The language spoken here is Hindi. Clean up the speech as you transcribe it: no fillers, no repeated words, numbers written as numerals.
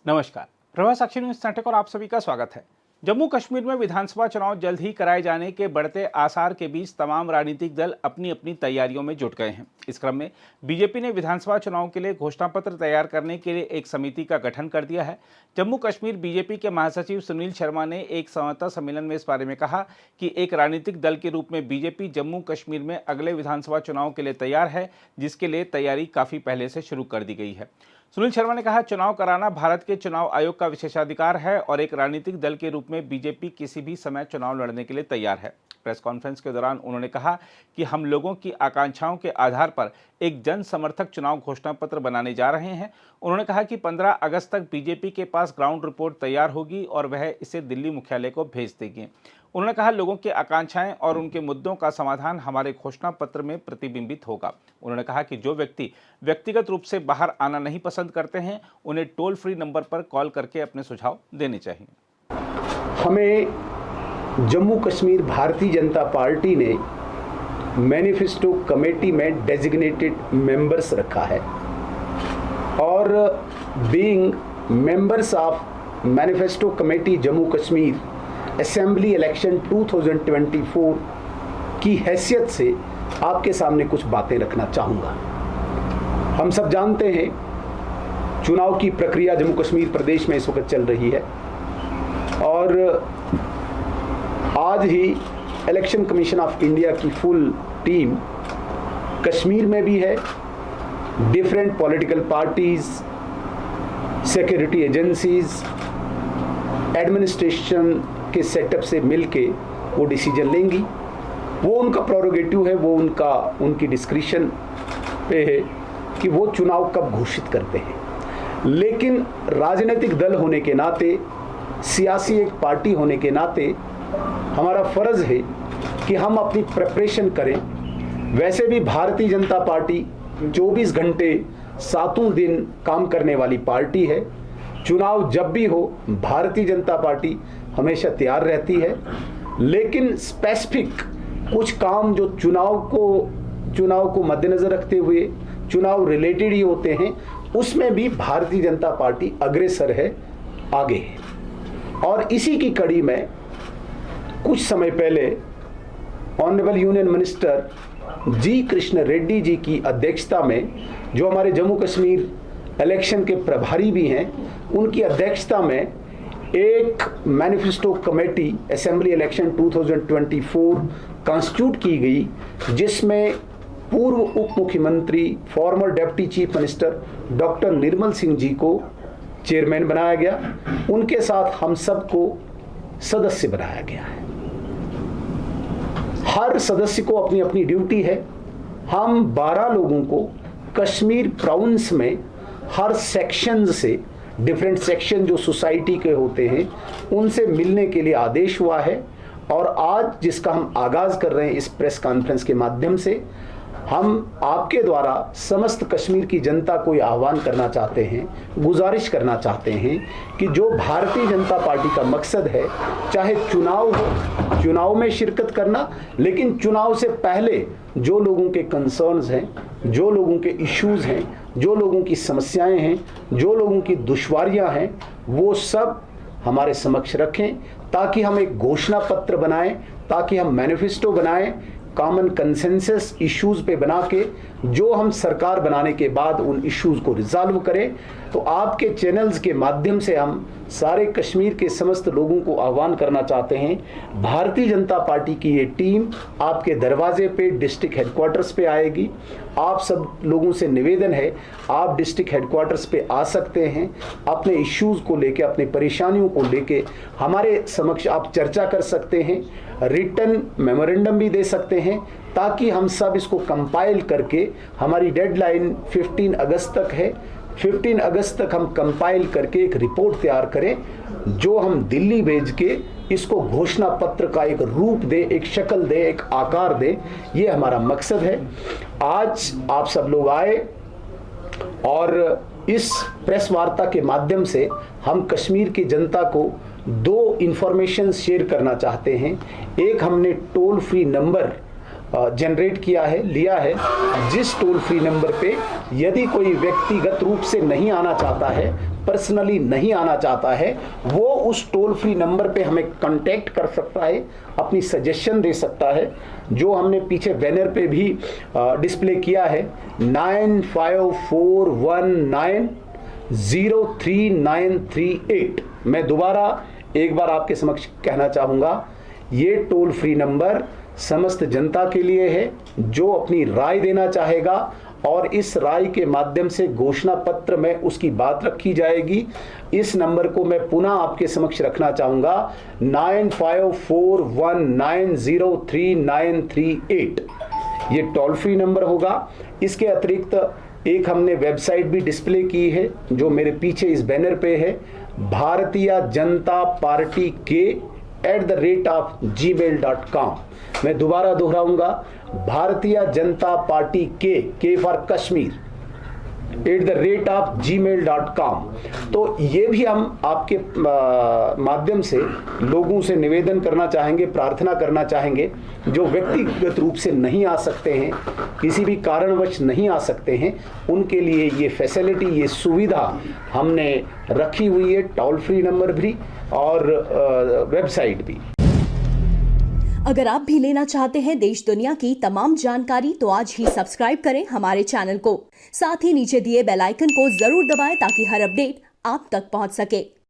नमस्कार। प्रभा साक्षी न्यूज नाटक और आप सभी का स्वागत है। जम्मू कश्मीर में विधानसभा चुनाव जल्द ही कराए जाने के बढ़ते आसार के बीच तमाम राजनीतिक दल अपनी अपनी तैयारियों में जुट गए हैं। इस क्रम में बीजेपी ने विधानसभा चुनाव के लिए घोषणा पत्र तैयार करने के लिए एक समिति का गठन कर दिया है। जम्मू कश्मीर बीजेपी के महासचिव सुनील शर्मा ने एक संवाददाता सम्मेलन में इस बारे में कहा कि एक राजनीतिक दल के रूप में बीजेपी जम्मू कश्मीर में अगले विधानसभा चुनाव के लिए तैयार है, जिसके लिए तैयारी काफ़ी पहले से शुरू कर दी गई है। सुनील शर्मा ने कहा, चुनाव कराना भारत के चुनाव आयोग का विशेषाधिकार है और एक राजनीतिक दल के रूप में बीजेपी किसी भी समय चुनाव लड़ने के लिए तैयार है। प्रेस कॉन्फ्रेंस के दौरान उन्होंने कहा कि हम लोगों की आकांक्षाओं के आधार पर एक जन समर्थक चुनाव घोषणा पत्र बनाने जा रहे हैं। उन्होंने कहा कि 15 अगस्त तक बीजेपी के पास ग्राउंड रिपोर्ट तैयार होगी और वह इसे दिल्ली मुख्यालय को भेज देगी। उन्होंने कहा, लोगों की आकांक्षाएं और उनके मुद्दों का समाधान हमारे घोषणा पत्र में प्रतिबिंबित होगा। उन्होंने कहा कि जो व्यक्ति व्यक्तिगत रूप से बाहर आना नहीं पसंद करते हैं, उन्हें टोल फ्री नंबर पर कॉल करके अपने सुझाव देने चाहिए। हमें जम्मू कश्मीर भारतीय जनता पार्टी ने मैनिफेस्टो कमेटी में डेजिग्नेटेड मेंबर्स रखा है और being members of manifesto committee Jammu Kashmir assembly election 2024 की हैसियत से आपके सामने कुछ बातें रखना चाहूँगा। हम सब जानते हैं चुनाव की प्रक्रिया जम्मू कश्मीर प्रदेश में इस वक्त चल रही है और आज ही इलेक्शन कमीशन ऑफ इंडिया की फुल टीम कश्मीर में भी है। Different political parties, security agencies, administration के सेटअप से मिलके वो डिसीजन लेंगी। वो उनका प्रोरोगेटिव है, वो उनकी डिस्क्रिशन पे है कि वो चुनाव कब घोषित करते हैं। लेकिन राजनीतिक दल होने के नाते, सियासी एक पार्टी होने के नाते हमारा फ़र्ज़ है कि हम अपनी प्रिपरेशन करें। वैसे भी भारतीय जनता पार्टी 24 घंटे 7 दिन काम करने वाली पार्टी है। चुनाव जब भी हो भारतीय जनता पार्टी हमेशा तैयार रहती है, लेकिन स्पेसिफिक कुछ काम जो चुनाव को मद्देनज़र रखते हुए चुनाव रिलेटेड ही होते हैं, उसमें भी भारतीय जनता पार्टी अग्रसर है, आगे है। और इसी की कड़ी में कुछ समय पहले ऑनरेबल यूनियन मिनिस्टर जी कृष्ण रेड्डी जी की अध्यक्षता में, जो हमारे जम्मू कश्मीर इलेक्शन के प्रभारी भी हैं, उनकी अध्यक्षता में एक manifesto committee assembly election 2024 constitute की गई, जिसमें पूर्व उप मुख्यमंत्री former deputy chief minister doctor Nirmal Singh ji को चेयरमैन बनाया गया। उनके साथ हम सबको सदस्य बनाया गया है। हर सदस्य को अपनी अपनी ड्यूटी है। हम 12 लोगों को कश्मीर प्रोविंस में हर सेक्शन से, डिफरेंट सेक्शन जो सोसाइटी के होते हैं, उनसे मिलने के लिए आदेश हुआ है। और आज जिसका हम आगाज़ कर रहे हैं इस प्रेस कॉन्फ्रेंस के माध्यम से, हम आपके द्वारा समस्त कश्मीर की जनता को आह्वान करना चाहते हैं, गुजारिश करना चाहते हैं कि जो भारतीय जनता पार्टी का मकसद है, चाहे चुनाव हो, चुनाव में शिरकत करना, लेकिन चुनाव से पहले जो लोगों के कंसर्न्स हैं, जो लोगों के इश्यूज़ हैं, जो लोगों की समस्याएं हैं, जो लोगों की दुश्वारियां हैं, वो सब हमारे समक्ष रखें, ताकि हम एक घोषणा पत्र बनाएं, ताकि हम मैनिफेस्टो बनाएं, कॉमन कंसेंसस इश्यूज़ पे बना के जो हम सरकार बनाने के बाद उन इश्यूज़ को रिजॉल्व करें। तो आपके चैनल्स के माध्यम से हम सारे कश्मीर के समस्त लोगों को आह्वान करना चाहते हैं, भारतीय जनता पार्टी की ये टीम आपके दरवाजे पे डिस्ट्रिक्ट हेडक्वार्टर्स पे आएगी। आप सब लोगों से निवेदन है, आप डिस्ट्रिक्ट हेडक्वार्टर्स पे आ सकते हैं, अपने इश्यूज़ को लेके, अपनी परेशानियों को लेके हमारे समक्ष आप चर्चा कर सकते हैं, रिटन मेमोरेंडम भी दे सकते हैं, ताकि हम सब इसको कंपाइल करके, हमारी डेडलाइन 15 अगस्त तक है, 15 अगस्त तक हम कंपाइल करके एक रिपोर्ट तैयार करें, जो हम दिल्ली भेज के इसको घोषणा पत्र का एक रूप दे, एक शक्ल दे, एक आकार दे। ये हमारा मकसद है। आज आप सब लोग आए और इस प्रेस वार्ता के माध्यम से हम कश्मीर की जनता को 2 इंफॉर्मेशन शेयर करना चाहते हैं। एक, हमने टोल फ्री नंबर जनरेट किया है, लिया है, जिस टोल फ्री नंबर पे यदि कोई व्यक्तिगत रूप से नहीं आना चाहता है, पर्सनली नहीं आना चाहता है, वो उस टोल फ्री नंबर पे हमें कांटेक्ट कर सकता है, अपनी सजेशन दे सकता है, जो हमने पीछे बैनर पे भी डिस्प्ले किया है, 9541903938। मैं दोबारा एक बार आपके समक्ष कहना चाहूँगा, ये टोल फ्री नंबर समस्त जनता के लिए है जो अपनी राय देना चाहेगा, और इस राय के माध्यम से घोषणा पत्र में उसकी बात रखी जाएगी। इस नंबर को मैं पुनः आपके समक्ष रखना चाहूँगा, 9541903938। ये टोल फ्री नंबर होगा। इसके अतिरिक्त एक हमने वेबसाइट भी डिस्प्ले की है, जो मेरे पीछे इस बैनर पे है, भारतीय जनता पार्टी के @gmail.com। मैं दोबारा दोहराऊंगा, भारतीय जनता पार्टी के फॉर कश्मीर @gmail.com। तो ये भी हम आपके माध्यम से लोगों से निवेदन करना चाहेंगे, प्रार्थना करना चाहेंगे, जो व्यक्तिगत रूप से नहीं आ सकते हैं, किसी भी कारणवश नहीं आ सकते हैं, उनके लिए ये फैसिलिटी, ये सुविधा हमने रखी हुई है, टोल फ्री नंबर भी और वेबसाइट भी। अगर आप भी लेना चाहते हैं देश दुनिया की तमाम जानकारी तो आज ही सब्सक्राइब करें हमारे चैनल को। साथ ही नीचे दिए बेल आइकन को जरूर दबाएं ताकि हर अपडेट आप तक पहुंच सके।